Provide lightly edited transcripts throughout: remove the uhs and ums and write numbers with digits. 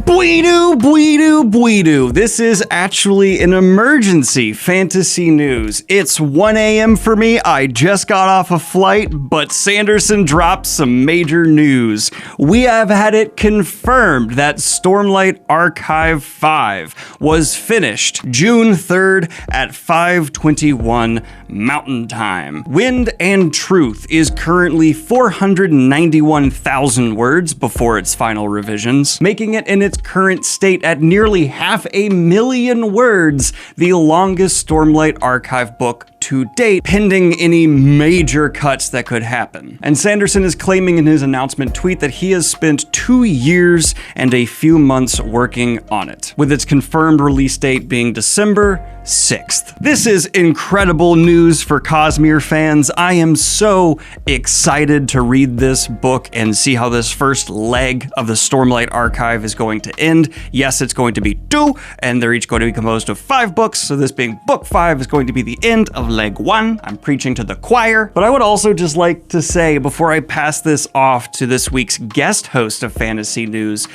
Bweedoo, bweedoo, bweedoo. This is actually an emergency fantasy news. It's 1 a.m. for me. I just got off a flight, but Sanderson dropped some major news. We have had it confirmed that Stormlight Archive 5 was finished June 3rd at 5:21 Mountain Time. Wind and Truth is currently 491,000 words before its final revisions, making it in its current state at nearly 500,000 words, the longest Stormlight Archive book to date, pending any major cuts that could happen. And Sanderson is claiming in his announcement tweet that he has spent 2 years and a few months working on it, with its confirmed release date being December 6th. This is incredible news for Cosmere fans. I am so excited to read this book and see how this first leg of the Stormlight Archive is going to end. Yes, it's going to be 2, and they're each going to be composed of 5 books, so this being book 5 is going to be the end of leg 1. I'm preaching to the choir, but I would also just like to say, before I pass this off to this week's guest host of Fantasy News,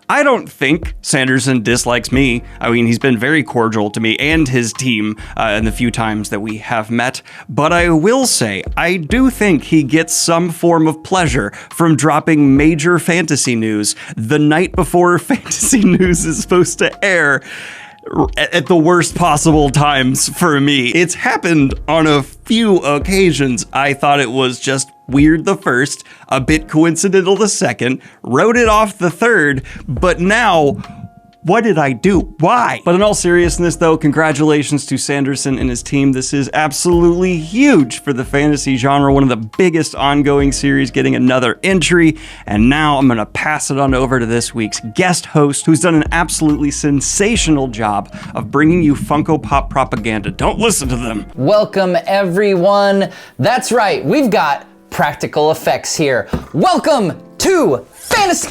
I don't think Sanderson dislikes me. I mean, he's been very cordial to me and his team in the few times that we have met. But I will say, I do think he gets some form of pleasure from dropping major fantasy news the night before fantasy news is supposed to air, at the worst possible times for me. It's happened on a few occasions. I thought it was just weird the first, a bit coincidental the second, wrote it off the third, but now, what did I do? Why? But in all seriousness though, congratulations to Sanderson and his team. This is absolutely huge for the fantasy genre, one of the biggest ongoing series getting another entry. And now I'm gonna pass it on over to this week's guest host, who's done an absolutely sensational job of bringing you Funko Pop propaganda. Don't listen to them. Welcome everyone. That's right, we've got practical effects here. Welcome to Fantasy...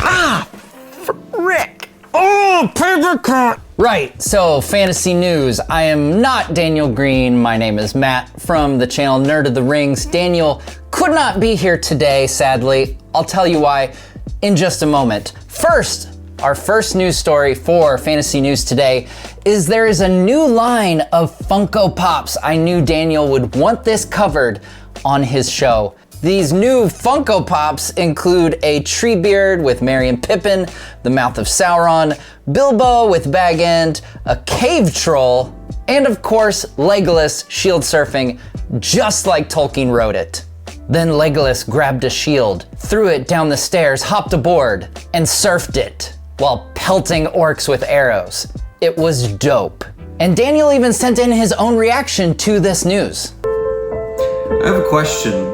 frick. Oh, paper cut! Right, so Fantasy News. I am not Daniel Green. My name is Matt from the channel Nerd of the Rings. Daniel could not be here today, sadly. I'll tell you why in just a moment. First, our first news story for Fantasy News today is there is a new line of Funko Pops. I knew Daniel would want this covered on his show. These new Funko Pops include a Treebeard with Merry and Pippin, the Mouth of Sauron, Bilbo with Bag End, a Cave Troll, and of course, Legolas shield surfing, just like Tolkien wrote it. Then Legolas grabbed a shield, threw it down the stairs, hopped aboard, and surfed it while pelting orcs with arrows. It was dope. And Daniel even sent in his own reaction to this news. I have a question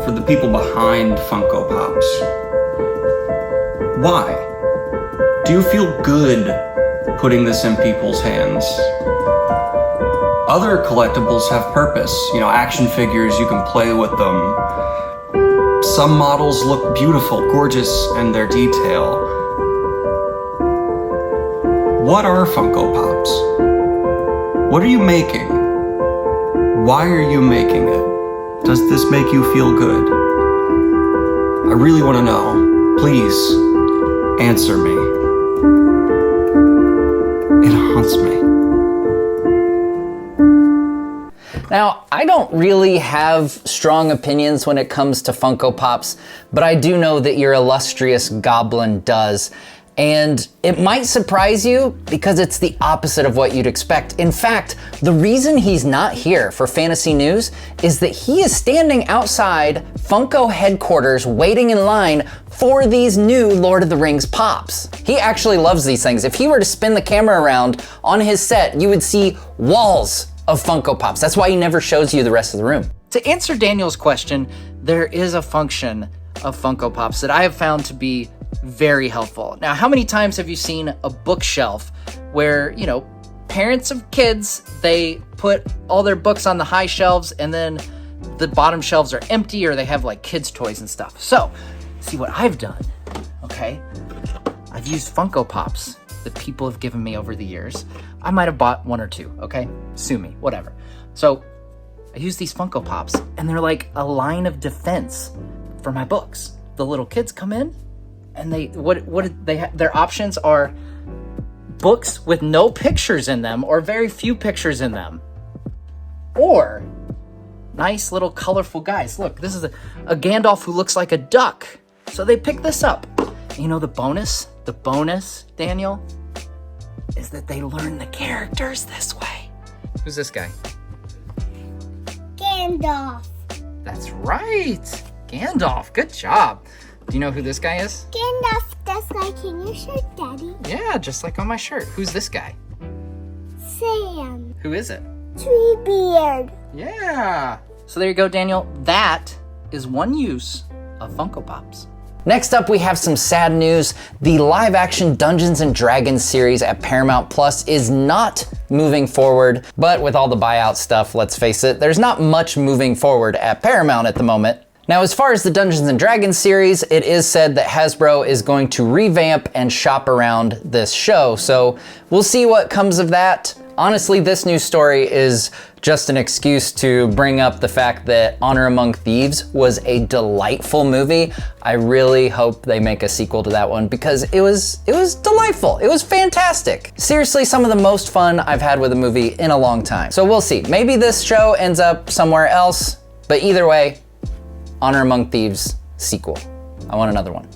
for the people behind Funko Pops. Why? Do you feel good putting this in people's hands? Other collectibles have purpose. You know, action figures, you can play with them. Some models look beautiful, gorgeous in their detail. What are Funko Pops? What are you making? Why are you making it? Does this make you feel good? I really want to know. Please, answer me. It haunts me. Now, I don't really have strong opinions when it comes to Funko Pops, but I do know that your illustrious goblin does. And it might surprise you because it's the opposite of what you'd expect. In fact, the reason he's not here for Fantasy News is that he is standing outside Funko headquarters waiting in line for these new Lord of the Rings Pops. He actually loves these things. If he were to spin the camera around on his set, you would see walls of Funko Pops. That's why he never shows you the rest of the room. To answer Daniel's question, there is a function of Funko Pops that I have found to be very helpful. Now, how many times have you seen a bookshelf where, you know, parents of kids, they put all their books on the high shelves and then the bottom shelves are empty, or they have like kids' toys and stuff. So, see what I've done, okay? I've used Funko Pops that people have given me over the years. I might have bought 1 or 2, okay? Sue me, whatever. So, I use these Funko Pops and they're like a line of defense for my books. The little kids come in, And their options are books with no pictures in them or very few pictures in them, or nice little colorful guys. Look, this is a Gandalf who looks like a duck. So they picked this up. You know, the bonus, Daniel, is that they learn the characters this way. Who's this guy? Gandalf. That's right. Gandalf. Good job. Do you know who this guy is? Gandalf, just like in your shirt, Daddy. Yeah, just like on my shirt. Who's this guy? Sam. Who is it? Treebeard. Yeah. So there you go, Daniel. That is one use of Funko Pops. Next up, we have some sad news. The live-action Dungeons & Dragons series at Paramount Plus is not moving forward. But with all the buyout stuff, let's face it, there's not much moving forward at Paramount at the moment. Now, as far as the Dungeons & Dragons series, it is said that Hasbro is going to revamp and shop around this show. So we'll see what comes of that. Honestly, this news story is just an excuse to bring up the fact that Honor Among Thieves was a delightful movie. I really hope they make a sequel to that one because it was delightful. It was fantastic. Seriously, some of the most fun I've had with a movie in a long time. So we'll see. Maybe this show ends up somewhere else, but either way, Honor Among Thieves sequel. I want another one.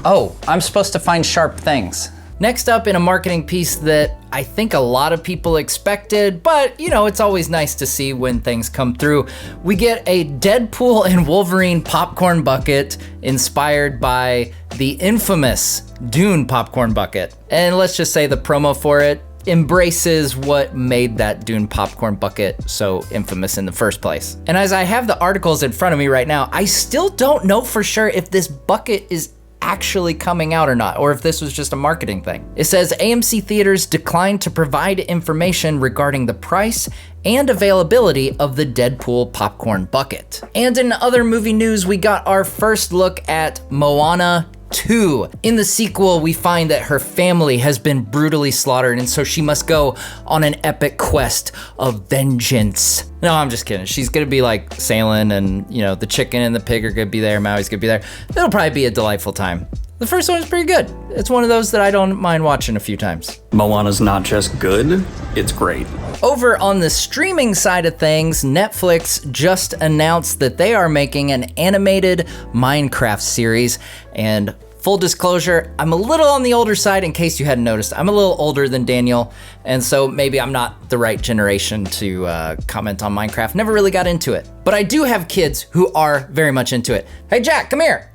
Oh, I'm supposed to find sharp things. Next up, in a marketing piece that I think a lot of people expected, but you know, it's always nice to see when things come through. We get a Deadpool and Wolverine popcorn bucket inspired by the infamous Dune popcorn bucket. And let's just say the promo for it embraces what made that Dune popcorn bucket so infamous in the first place. And as I have the articles in front of me right now, I still don't know for sure if this bucket is actually coming out or not, or if this was just a marketing thing. It says AMC theaters declined to provide information regarding the price and availability of the Deadpool popcorn bucket. And in other movie news, we got our first look at Moana 2. In the sequel, we find that her family has been brutally slaughtered, and so she must go on an epic quest of vengeance. No, I'm just kidding. She's gonna be like sailing, and you know, the chicken and the pig are gonna be there, Maui's gonna be there. It'll probably be a delightful time. The first one is pretty good. It's one of those that I don't mind watching a few times. Moana's not just good, it's great. Over on the streaming side of things, Netflix just announced that they are making an animated Minecraft series. And full disclosure, I'm a little on the older side in case you hadn't noticed. I'm a little older than Daniel, and so maybe I'm not the right generation to comment on Minecraft. Never really got into it. But I do have kids who are very much into it. Hey Jack, come here.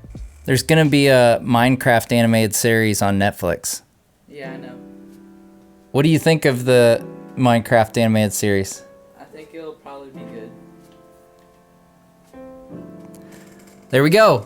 There's gonna be a Minecraft animated series on Netflix. Yeah, I know. What do you think of the Minecraft animated series? I think it'll probably be good. There we go.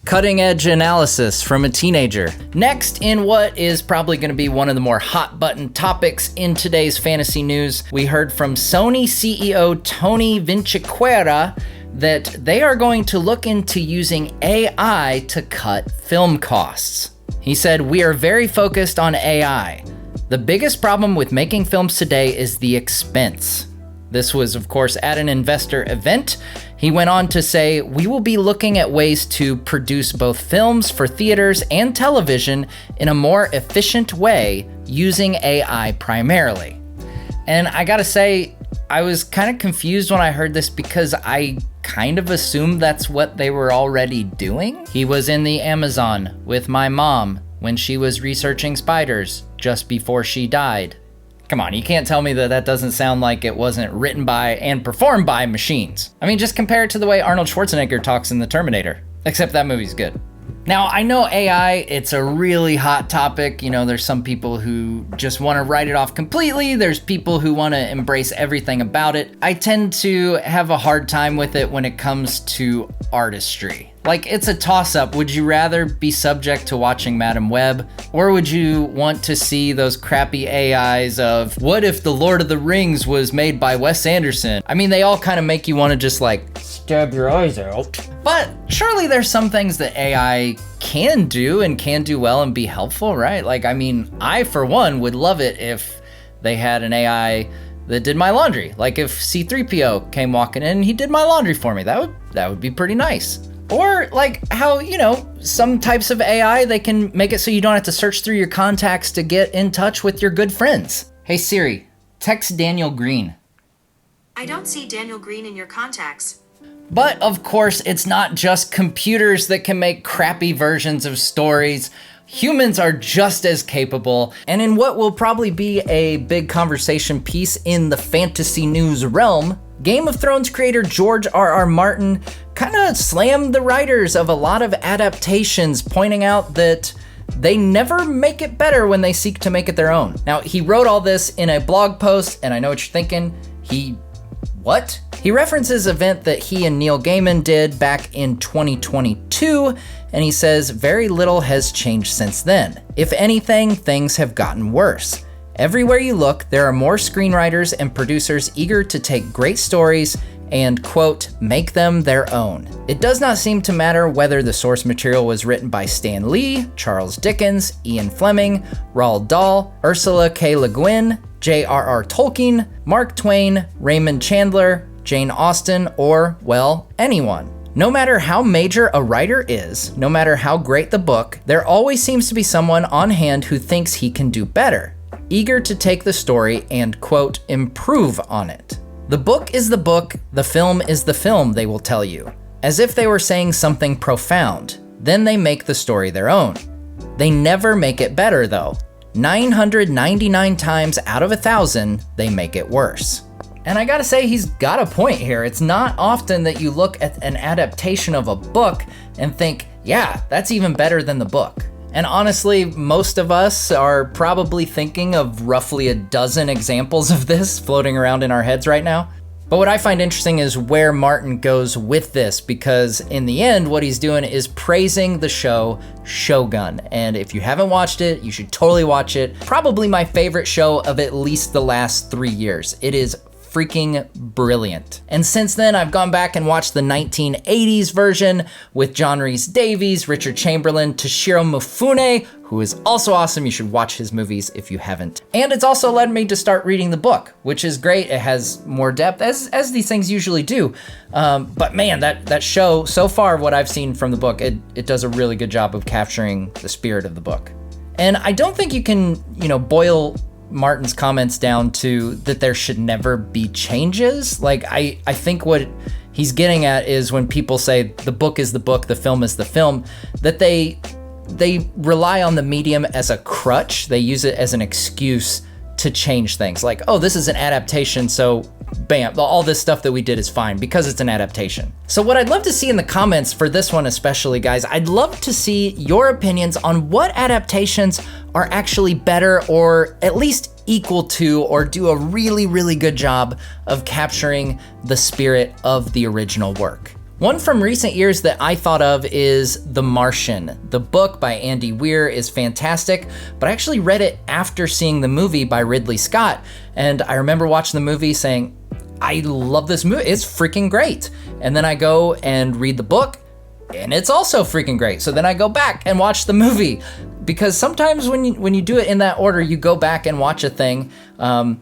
Cutting edge analysis from a teenager. Next, in what is probably going to be one of the more hot button topics in today's fantasy news, we heard from Sony CEO Tony Vinciquerra that they are going to look into using AI to cut film costs. He said, "We are very focused on AI. The biggest problem with making films today is the expense." This was, of course, at an investor event. He went on to say, "We will be looking at ways to produce both films for theaters and television in a more efficient way using AI primarily." And I gotta say, I was kind of confused when I heard this because I kind of assumed that's what they were already doing. He was in the Amazon with my mom when she was researching spiders just before she died. Come on, you can't tell me that that doesn't sound like it wasn't written by and performed by machines. I mean, just compare it to the way Arnold Schwarzenegger talks in The Terminator. Except that movie's good. Now, I know AI, it's a really hot topic. You know, there's some people who just want to write it off completely. There's people who want to embrace everything about it. I tend to have a hard time with it when it comes to artistry. Like, it's a toss-up. Would you rather be subject to watching Madame Web, or would you want to see those crappy AIs of, what if The Lord of the Rings was made by Wes Anderson? I mean, they all kind of make you want to just like, stab your eyes out. But surely there's some things that AI can do and can do well and be helpful, right? Like, I mean, I, for one, would love it if they had an AI that did my laundry. Like if C-3PO came walking in and he did my laundry for me, that would be pretty nice. Or like how, some types of AI, they can make it so you don't have to search through your contacts to get in touch with your good friends. Hey Siri, text Daniel Green. I don't see Daniel Green in your contacts. But of course, it's not just computers that can make crappy versions of stories. Humans are just as capable, and in what will probably be a big conversation piece in the fantasy news realm, Game of Thrones creator George R.R. Martin kind of slammed the writers of a lot of adaptations, pointing out that they never make it better when they seek to make it their own. Now, he wrote all this in a blog post, and I know what you're thinking. What? He references an event that he and Neil Gaiman did back in 2022, and he says very little has changed since then. If anything, things have gotten worse. Everywhere you look, there are more screenwriters and producers eager to take great stories and, quote, make them their own. It does not seem to matter whether the source material was written by Stan Lee, Charles Dickens, Ian Fleming, Roald Dahl, Ursula K. Le Guin, J.R.R. Tolkien, Mark Twain, Raymond Chandler, Jane Austen, or, well, anyone. No matter how major a writer is, no matter how great the book, there always seems to be someone on hand who thinks he can do better, eager to take the story and, quote, improve on it. The book is the book, the film is the film, they will tell you, as if they were saying something profound. Then they make the story their own. They never make it better, though. 999 times out of 1,000, they make it worse. And I gotta say, he's got a point here. It's not often that you look at an adaptation of a book and think, yeah, that's even better than the book. And honestly, most of us are probably thinking of roughly a dozen examples of this floating around in our heads right now. But what I find interesting is where Martin goes with this, because in the end, what he's doing is praising the show Shogun. And if you haven't watched it, you should totally watch it. Probably my favorite show of at least the last 3 years. It is freaking brilliant. And since then, I've gone back and watched the 1980s version with John Rhys-Davies, Richard Chamberlain, Toshiro Mifune, who is also awesome. You should watch his movies if you haven't. And it's also led me to start reading the book, which is great. It has more depth, as these things usually do. But man, that show, so far what I've seen from the book, it does a really good job of capturing the spirit of the book. And I don't think you can, boil Martin's comments down to that there should never be changes. Like, I think what he's getting at is when people say the book is the book, the film is the film, that they rely on the medium as a crutch. They use it as an excuse to change things. Like, oh, this is an adaptation, so bam, all this stuff that we did is fine because it's an adaptation. So what I'd love to see in the comments for this one especially, guys, I'd love to see your opinions on what adaptations are actually better, or at least equal to, or do a really, really good job of capturing the spirit of the original work. One from recent years that I thought of is The Martian. The book by Andy Weir is fantastic, but I actually read it after seeing the movie by Ridley Scott. And I remember watching the movie saying, I love this movie, it's freaking great. And then I go and read the book, and it's also freaking great. So then I go back and watch the movie, because sometimes when you do it in that order, you go back and watch a thing. I'm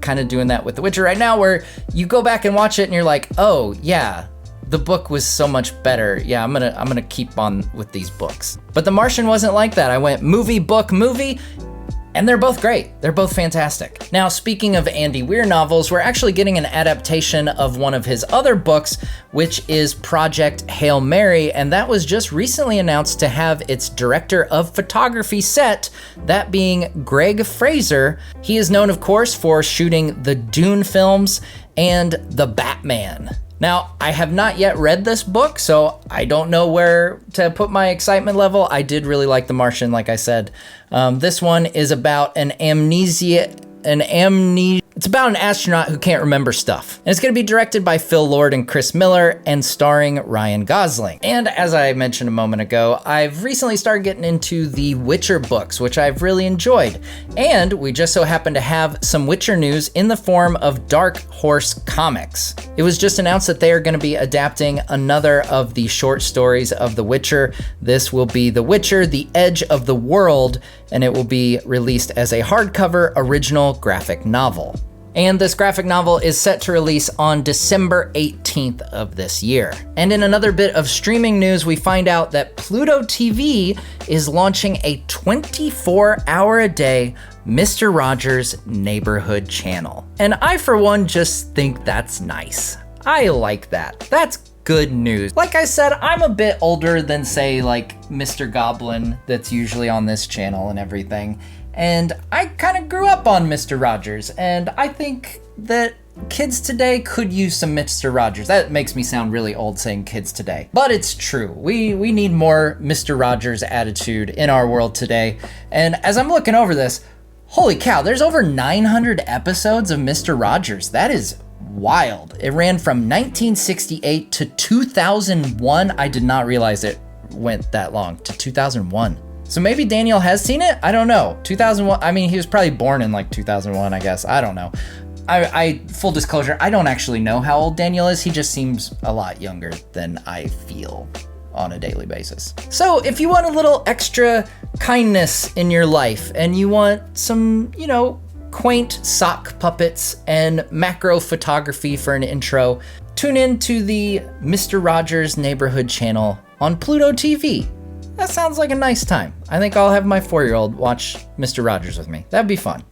kind of doing that with The Witcher right now, where you go back and watch it and you're like, oh yeah, the book was so much better. Yeah, I'm gonna keep on with these books. But The Martian wasn't like that. I went movie, book, movie, and they're both great. They're both fantastic. Now, speaking of Andy Weir novels, we're actually getting an adaptation of one of his other books, which is Project Hail Mary, and that was just recently announced to have its director of photography set, that being Greg Fraser. He is known, of course, for shooting the Dune films and The Batman. Now, I have not yet read this book, so I don't know where to put my excitement level. I did really like The Martian, like I said. This one is about it's about an astronaut who can't remember stuff. And it's gonna be directed by Phil Lord and Chris Miller and starring Ryan Gosling. And as I mentioned a moment ago, I've recently started getting into the Witcher books, which I've really enjoyed. And we just so happen to have some Witcher news in the form of Dark Horse Comics. It was just announced that they are gonna be adapting another of the short stories of The Witcher. This will be The Witcher: The Edge of the World, and it will be released as a hardcover original graphic novel. And this graphic novel is set to release on December 18th of this year. And in another bit of streaming news, we find out that Pluto TV is launching a 24-hour-a-day Mr. Rogers Neighborhood channel. And I, for one, just think that's nice. I like that. That's good news. Like I said, I'm a bit older than, say, like Mr. Goblin that's usually on this channel and everything. And I kind of grew up on Mr. Rogers, and I think that kids today could use some Mr. Rogers. That makes me sound really old saying kids today, but it's true. We need more Mr. Rogers attitude in our world today. And as I'm looking over this, holy cow, there's over 900 episodes of Mr. Rogers. That is wild. It ran from 1968 to 2001. I did not realize it went that long, to 2001. So maybe Daniel has seen it? I don't know. 2001, I mean, he was probably born in like 2001, I guess. I don't know. I full disclosure, I don't actually know how old Daniel is. He just seems a lot younger than I feel on a daily basis. So if you want a little extra kindness in your life and you want some, you know, quaint sock puppets and macro photography for an intro, tune in to the Mr. Rogers Neighborhood channel on Pluto TV. That sounds like a nice time. I think I'll have my 4-year-old watch Mr. Rogers with me. That'd be fun.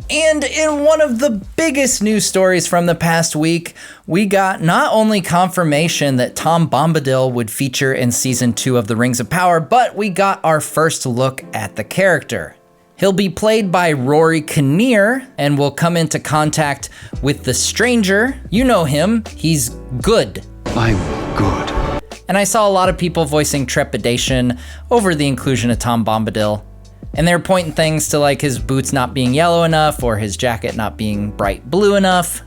And in one of the biggest news stories from the past week, we got not only confirmation that Tom Bombadil would feature in season 2 of The Rings of Power, but we got our first look at the character. He'll be played by Rory Kinnear and will come into contact with the Stranger. You know him, he's good. I'm good. And I saw a lot of people voicing trepidation over the inclusion of Tom Bombadil. And they're pointing things to like his boots not being yellow enough or his jacket not being bright blue enough.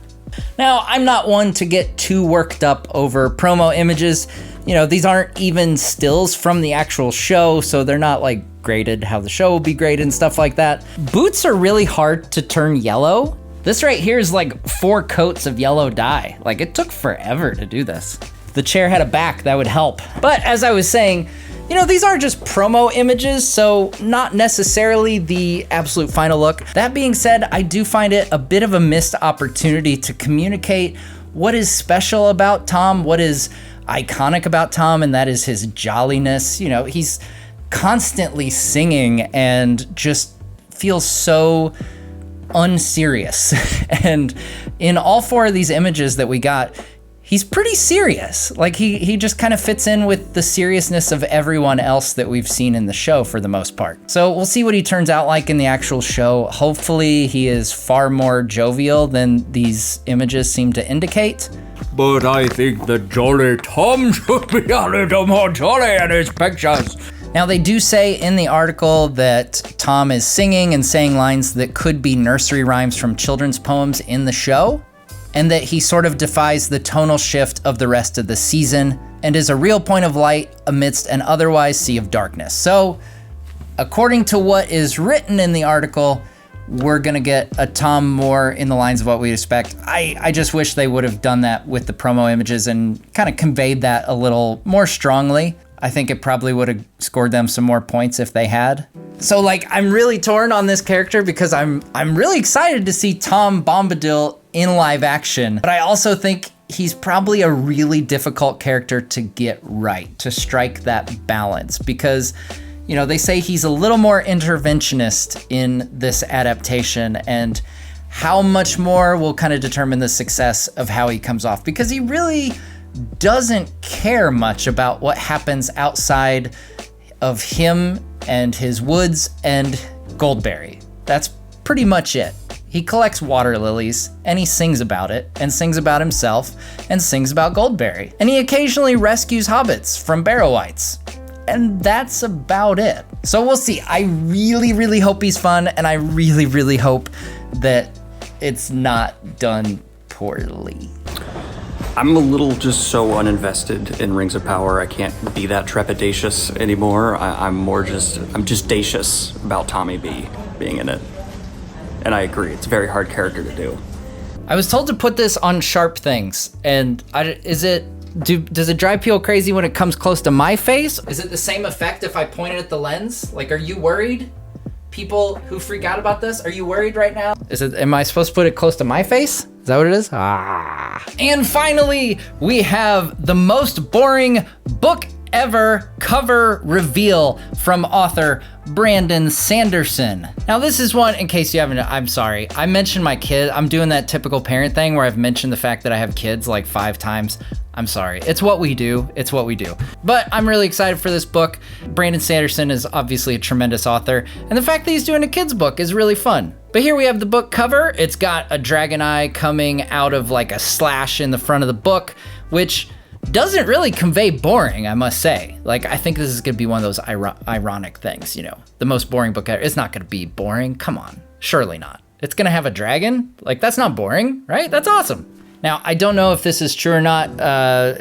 Now, I'm not one to get too worked up over promo images. You know, these aren't even stills from the actual show, so they're not like graded how the show will be graded and stuff like that. Boots are really hard to turn yellow. This right here is like 4 coats of yellow dye. Like, it took forever to do this. If the chair had a back, that would help. But as I was saying, you know, these are just promo images, so not necessarily the absolute final look. That being said, I do find it a bit of a missed opportunity to communicate what is special about Tom, what is iconic about Tom, and that is his jolliness. You know, he's constantly singing and just feels so unserious. And in all 4 of these images that we got, he's pretty serious. Like he just kind of fits in with the seriousness of everyone else that we've seen in the show for the most part. So we'll see what he turns out like in the actual show. Hopefully he is far more jovial than these images seem to indicate. But I think the jolly Tom should be a little more jolly in his pictures. Now they do say in the article that Tom is singing and saying lines that could be nursery rhymes from children's poems in the show, and that he sort of defies the tonal shift of the rest of the season and is a real point of light amidst an otherwise sea of darkness. So, according to what is written in the article, we're gonna get a Tom more in the lines of what we expect. I just wish they would have done that with the promo images and kind of conveyed that a little more strongly. I think it probably would have scored them some more points if they had. So like, I'm really torn on this character because I'm really excited to see Tom Bombadil in live action, but I also think he's probably a really difficult character to get right, to strike that balance, because, you know, they say he's a little more interventionist in this adaptation, and how much more will kind of determine the success of how he comes off, because he really doesn't care much about what happens outside of him and his woods and Goldberry. That's pretty much it. He collects water lilies, and he sings about it, and sings about himself, and sings about Goldberry. And he occasionally rescues hobbits from Barrow-wights. And that's about it. So we'll see. I really, really hope he's fun, and I really, really hope that it's not done poorly. I'm a little just so uninvested in Rings of Power. I can't be that trepidatious anymore. I'm just dacious about Tommy B being in it. And I agree, it's a very hard character to do. I was told to put this on sharp things, and does it drive people crazy when it comes close to my face? Is it the same effect if I point it at the lens? Like, are you worried? People who freak out about this, are you worried right now? Am I supposed to put it close to my face? Is that what it is? Ah. And finally, we have the most boring book ever cover reveal from author Brandon Sanderson. Now this is one, in case you haven't, I'm sorry, I mentioned my kid. I'm doing that typical parent thing where I've mentioned the fact that I have kids like 5 times. I'm sorry. It's what we do. It's what we do. But I'm really excited for this book. Brandon Sanderson is obviously a tremendous author, and the fact that he's doing a kid's book is really fun. But here we have the book cover. It's got a dragon eye coming out of like a slash in the front of the book, which doesn't really convey boring, I must say. Like, I think this is gonna be one of those ironic things, you know, the most boring book ever. It's not gonna be boring, come on, surely not. It's gonna have a dragon? Like, that's not boring, right? That's awesome. Now, I don't know if this is true or not,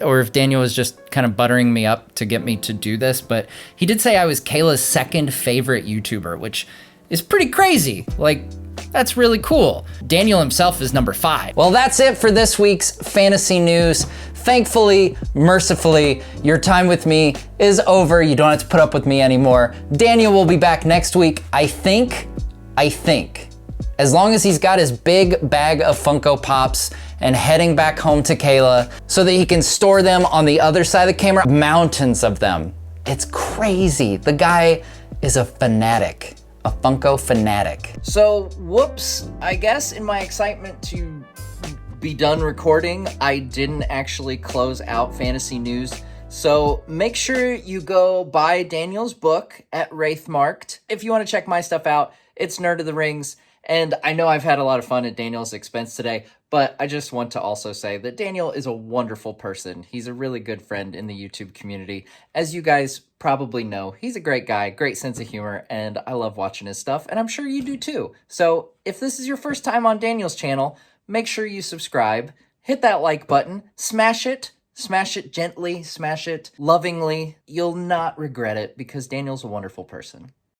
or if Daniel was just kind of buttering me up to get me to do this, but he did say I was Kayla's second favorite YouTuber, which is pretty crazy. Like, that's really cool. Daniel himself is number 5. Well, that's it for this week's fantasy news. Thankfully, mercifully, your time with me is over. You don't have to put up with me anymore. Daniel will be back next week, I think, as long as he's got his big bag of Funko Pops and heading back home to Kayla so that he can store them on the other side of the camera. Mountains of them. It's crazy. The guy is a fanatic, a Funko fanatic. So, whoops, I guess in my excitement to be done recording, I didn't actually close out fantasy news. So make sure you go buy Daniel's book at Wraithmarked. If you want to check my stuff out, it's Nerd of the Rings. And I know I've had a lot of fun at Daniel's expense today, but I just want to also say that Daniel is a wonderful person. He's a really good friend in the YouTube community. As you guys probably know, he's a great guy, great sense of humor, and I love watching his stuff, and I'm sure you do too. So if this is your first time on Daniel's channel, make sure you subscribe, hit that like button, smash it gently, smash it lovingly. You'll not regret it because Daniel's a wonderful person.